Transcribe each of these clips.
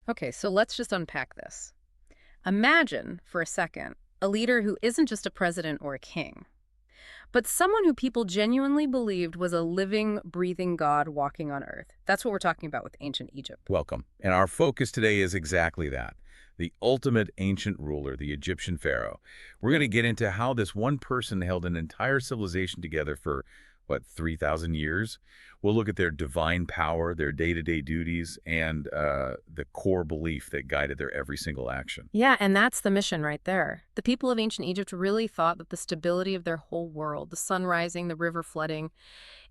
Okay, so let's just unpack this. Imagine, for a second, a leader who isn't just a president or a king, but someone who people genuinely believed was a living, breathing God walking on earth. That's what we're talking about with ancient Egypt. Welcome. And our focus today is exactly that. The ultimate ancient ruler, the Egyptian pharaoh. We're going to get into how this one person held an entire civilization together for, what, 3,000 years? We'll look at their divine power, their day-to-day duties, and the core belief that guided their every single action. Yeah, and that's the mission right there. The people of ancient Egypt really thought that the stability of their whole world, the sun rising, the river flooding,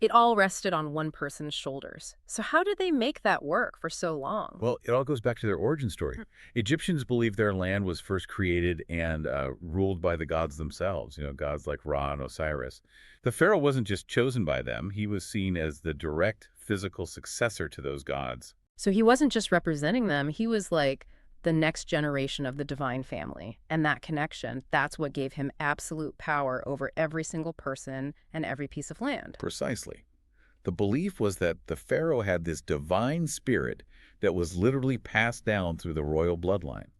it all rested on one person's shoulders. So how did they make that work for so long? Well, it all goes back to their origin story. Egyptians believed their land was first created and ruled by the gods themselves, gods like Ra and Osiris. The pharaoh wasn't just chosen by them. He was seen as the direct physical successor to those gods. So he wasn't just representing them, he was like the next generation of the divine family. And that connection, that's what gave him absolute power over every single person and every piece of land. Precisely. The belief was that the pharaoh had this divine spirit that was literally passed down through the royal bloodline,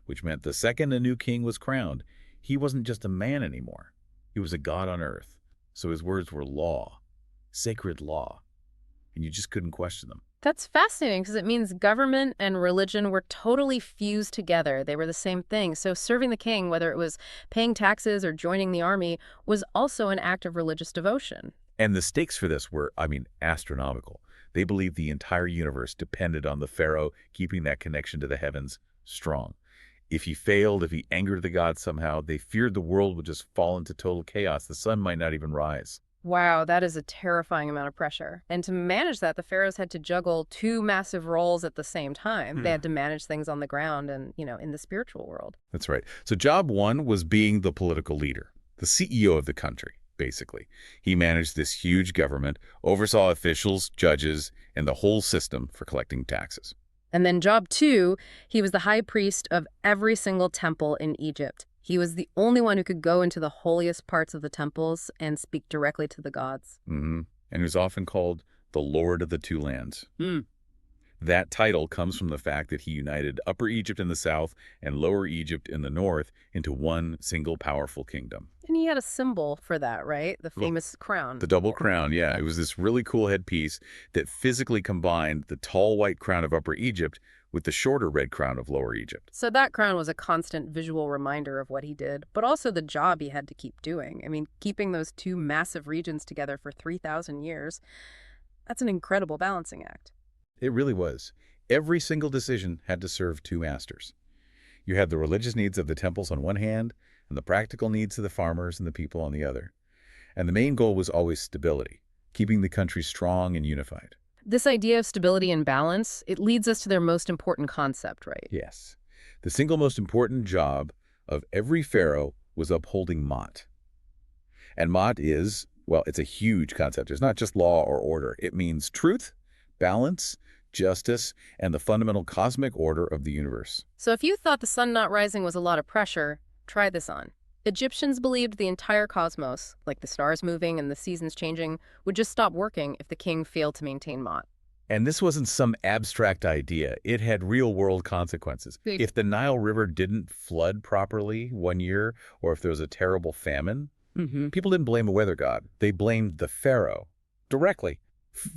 which meant the second a new king was crowned, he wasn't just a man anymore. He was a god on earth. So his words were law, sacred law, and you just couldn't question them. That's fascinating because it means government and religion were totally fused together. They were the same thing. So serving the king, whether it was paying taxes or joining the army, was also an act of religious devotion. And the stakes for this were, astronomical. They believed the entire universe depended on the pharaoh keeping that connection to the heavens strong. If he failed, if he angered the gods somehow, they feared the world would just fall into total chaos. The sun might not even rise. Wow, that is a terrifying amount of pressure. And to manage that, the pharaohs had to juggle two massive roles at the same time. They had to manage things on the ground and, in the spiritual world. That's right. So job one was being the political leader, the CEO of the country, basically. He managed this huge government, oversaw officials, judges, and the whole system for collecting taxes. And then job two, he was the high priest of every single temple in Egypt. He was the only one who could go into the holiest parts of the temples and speak directly to the gods. And he was often called the Lord of the Two Lands. That title comes from the fact that he united Upper Egypt in the south and Lower Egypt in the north into one single powerful kingdom. And he had a symbol for that, right? The famous crown. The double crown, yeah. It was this really cool headpiece that physically combined the tall white crown of Upper Egypt with the shorter red crown of Lower Egypt. So that crown was a constant visual reminder of what he did, but also the job he had to keep doing. I mean, keeping those two massive regions together for 3,000 years, that's an incredible balancing act. It really was. Every single decision had to serve two masters. You had the religious needs of the temples on one hand and the practical needs of the farmers and the people on the other. And the main goal was always stability, keeping the country strong and unified. This idea of stability and balance, it leads us to their most important concept, right? Yes. The single most important job of every pharaoh was upholding Ma'at. And Ma'at is, well, it's a huge concept. It's not just law or order. It means truth, balance, justice, and the fundamental cosmic order of the universe. So if you thought the sun not rising was a lot of pressure, try this on. Egyptians believed the entire cosmos, like the stars moving and the seasons changing, would just stop working if the king failed to maintain Ma'at. And this wasn't some abstract idea. It had real-world consequences. If the Nile River didn't flood properly one year, or if there was a terrible famine, people didn't blame a weather god. They blamed the pharaoh directly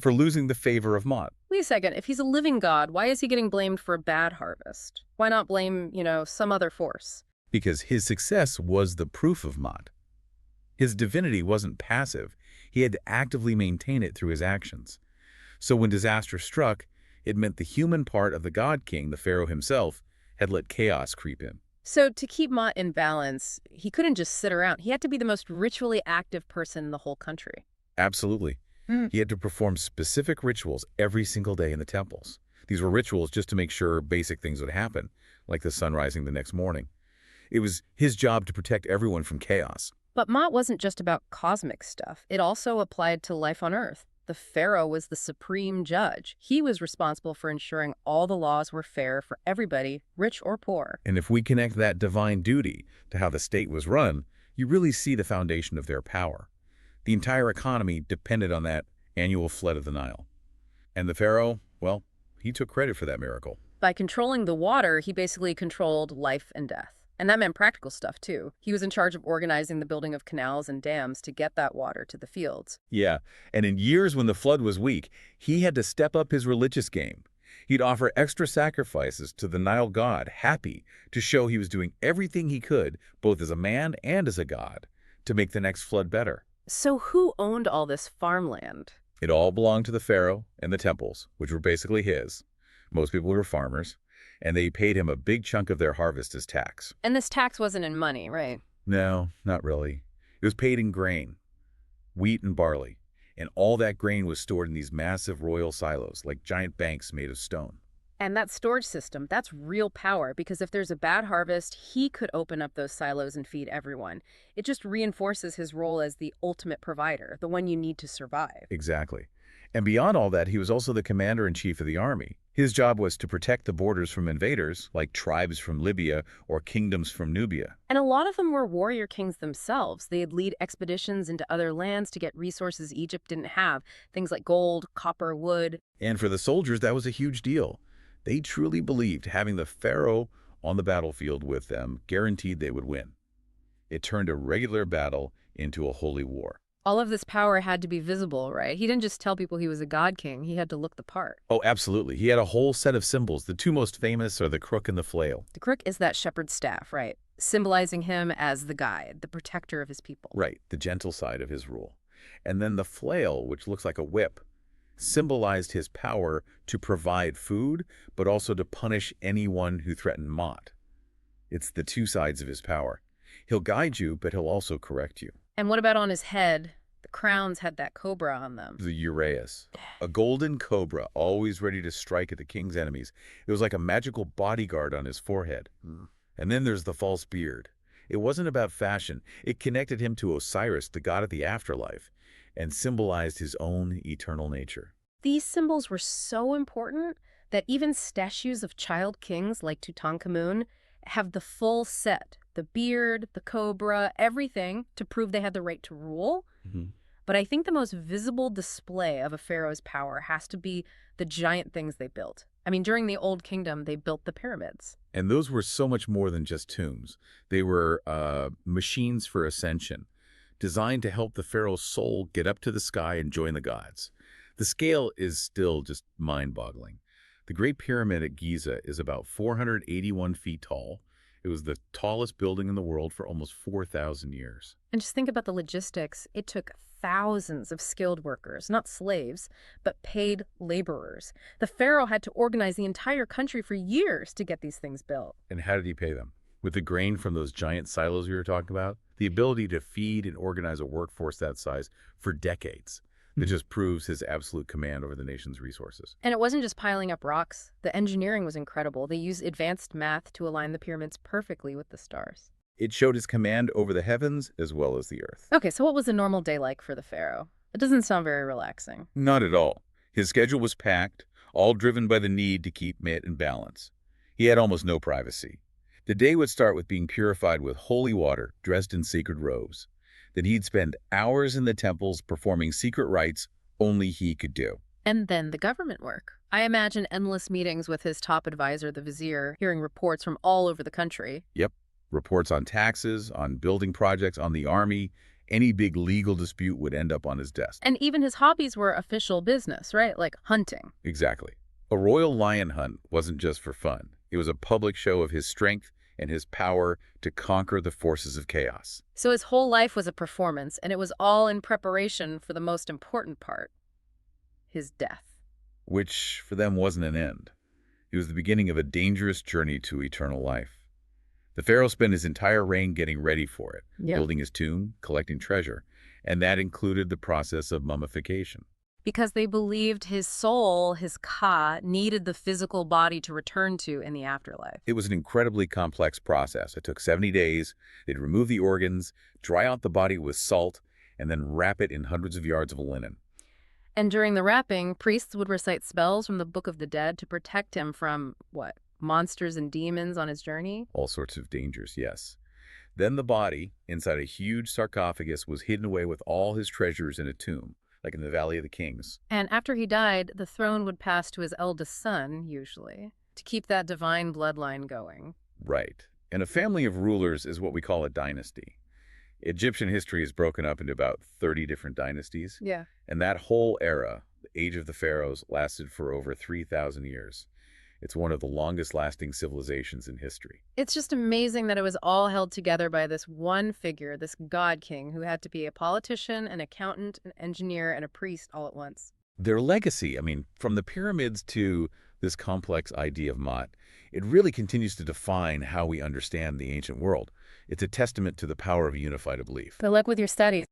for losing the favor of Ma'at. Wait a second, if he's a living god, why is he getting blamed for a bad harvest? Why not blame, some other force? Because his success was the proof of Ma'at. His divinity wasn't passive. He had to actively maintain it through his actions. So when disaster struck, it meant the human part of the god king, the pharaoh himself, had let chaos creep in. So to keep Ma'at in balance, he couldn't just sit around. He had to be the most ritually active person in the whole country. Absolutely. He had to perform specific rituals every single day in the temples. These were rituals just to make sure basic things would happen, like the sun rising the next morning. It was his job to protect everyone from chaos. But Ma'at wasn't just about cosmic stuff. It also applied to life on Earth. The pharaoh was the supreme judge. He was responsible for ensuring all the laws were fair for everybody, rich or poor. And if we connect that divine duty to how the state was run, you really see the foundation of their power. The entire economy depended on that annual flood of the Nile. And the pharaoh, well, he took credit for that miracle. By controlling the water, he basically controlled life and death. And that meant practical stuff, too. He was in charge of organizing the building of canals and dams to get that water to the fields. Yeah, and in years when the flood was weak, he had to step up his religious game. He'd offer extra sacrifices to the Nile god, Happy, to show he was doing everything he could, both as a man and as a god, to make the next flood better. So who owned all this farmland? It all belonged to the pharaoh and the temples, which were basically his. Most people were farmers, and they paid him a big chunk of their harvest as tax. And this tax wasn't in money, right? No, not really. It was paid in grain, wheat and barley, and all that grain was stored in these massive royal silos, like giant banks made of stone. And that storage system, that's real power, because if there's a bad harvest, he could open up those silos and feed everyone. It just reinforces his role as the ultimate provider, the one you need to survive. Exactly. And beyond all that, he was also the commander-in-chief of the army. His job was to protect the borders from invaders, like tribes from Libya or kingdoms from Nubia. And a lot of them were warrior kings themselves. They'd lead expeditions into other lands to get resources Egypt didn't have, things like gold, copper, wood. And for the soldiers, that was a huge deal. They truly believed having the pharaoh on the battlefield with them guaranteed they would win. It turned a regular battle into a holy war. All of this power had to be visible, right? He didn't just tell people he was a god king. He had to look the part. Oh, absolutely. He had a whole set of symbols. The two most famous are the crook and the flail. The crook is that shepherd's staff, right? Symbolizing him as the guide, the protector of his people. Right, the gentle side of his rule. And then the flail, which looks like a whip, symbolized his power to provide food, but also to punish anyone who threatened Mot. It's the two sides of his power. He'll guide you, but he'll also correct you. And what about on his head? The crowns had that cobra on them. The Uraeus, a golden cobra, always ready to strike at the king's enemies. It was like a magical bodyguard on his forehead. And then there's the false beard. It wasn't about fashion. It connected him to Osiris, the god of the afterlife, and symbolized his own eternal nature. These symbols were so important that even statues of child kings like Tutankhamun have the full set, the beard, the cobra, everything to prove they had the right to rule. But I think the most visible display of a pharaoh's power has to be the giant things they built. I mean, during the Old Kingdom, they built the pyramids. And those were so much more than just tombs. They were machines for ascension, designed to help the pharaoh's soul get up to the sky and join the gods. The scale is still just mind-boggling. The Great Pyramid at Giza is about 481 feet tall. It was the tallest building in the world for almost 4,000 years. And just think about the logistics. It took thousands of skilled workers, not slaves, but paid laborers. The pharaoh had to organize the entire country for years to get these things built. And how did he pay them? With the grain from those giant silos we were talking about? The ability to feed and organize a workforce that size for decades. That just proves his absolute command over the nation's resources. And it wasn't just piling up rocks. The engineering was incredible. They used advanced math to align the pyramids perfectly with the stars. It showed his command over the heavens as well as the earth. Okay, so what was a normal day like for the pharaoh? It doesn't sound very relaxing. Not at all. His schedule was packed, all driven by the need to keep it in balance. He had almost no privacy. The day would start with being purified with holy water, dressed in sacred robes. Then he'd spend hours in the temples performing secret rites only he could do. And then the government work. I imagine endless meetings with his top advisor, the vizier, hearing reports from all over the country. Yep. Reports on taxes, on building projects, on the army. Any big legal dispute would end up on his desk. And even his hobbies were official business, right? Like hunting. Exactly. A royal lion hunt wasn't just for fun. It was a public show of his strength and his power to conquer the forces of chaos. So his whole life was a performance, and it was all in preparation for the most important part, his death. Which, for them, wasn't an end. It was the beginning of a dangerous journey to eternal life. The pharaoh spent his entire reign getting ready for it, building his tomb, collecting treasure, and that included the process of mummification. Because they believed his soul, his ka, needed the physical body to return to in the afterlife. It was an incredibly complex process. It took 70 days. They'd remove the organs, dry out the body with salt, and then wrap it in hundreds of yards of linen. And during the wrapping, priests would recite spells from the Book of the Dead to protect him from, monsters and demons on his journey? All sorts of dangers, yes. Then the body, inside a huge sarcophagus, was hidden away with all his treasures in a tomb, like in the Valley of the Kings. And after he died, the throne would pass to his eldest son, usually. to keep that divine bloodline going. Right. And a family of rulers is what we call a dynasty. Egyptian history is broken up into about 30 different dynasties, Yeah. and that whole era, the age of the pharaohs, lasted for over 3,000 years. It's one of the longest-lasting civilizations in history. It's just amazing that it was all held together by this one figure, this god king, who had to be a politician, an accountant, an engineer, and a priest all at once. Their legacy, I mean, from the pyramids to this complex idea of Ma'at, it really continues to define how we understand the ancient world. It's a testament to the power of unified belief. Good luck with your studies.